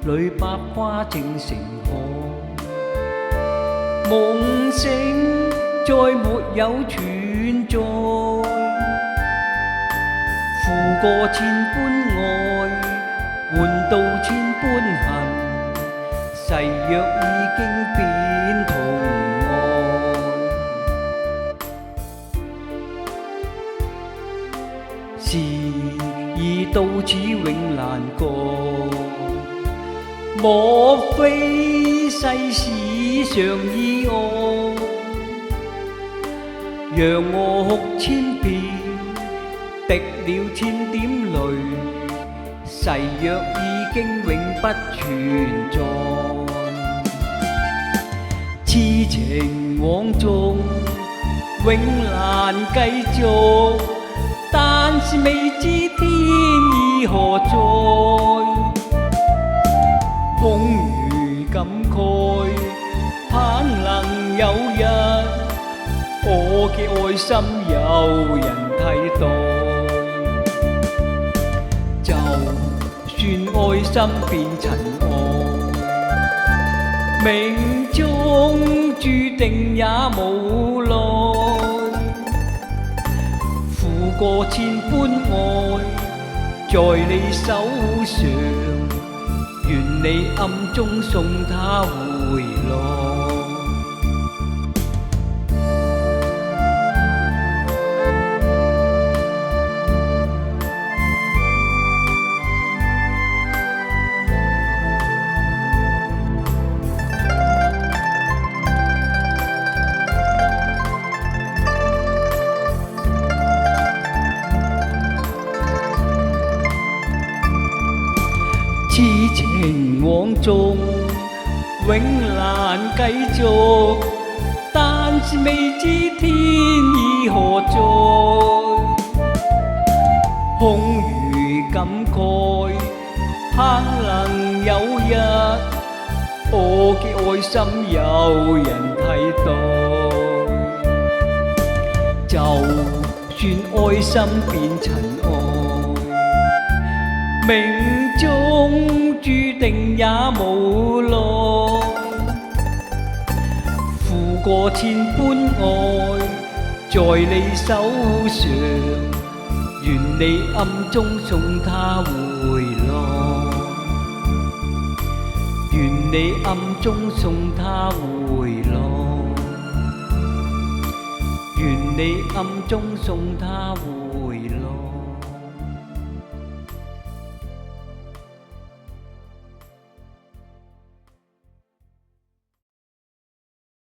裏百花正盛開，夢醒再沒有存在，負過千般愛，換到千般恨，誓約已經變同愛，時已到此永難過，莫非世事常意外，讓我哭千遍，滴了千點淚，誓約已經永不存在，痴情枉縱永難繼續，但是未知天意何在，空餘感慨，盼能有日我嘅愛心有人替代，就算愛心變塵埃，命中注定也無奈，負過千般愛在你手上，願你暗中送他回來。痴情枉縱永難繼續，但是未知天意何在，空餘感慨，盼能有日我嘅愛心有人替代，就算愛心變塵埃，命中注定也無奈，負過千般愛在你手上，願你暗中送他回來，願你暗中送他回來，願你暗中送他回來。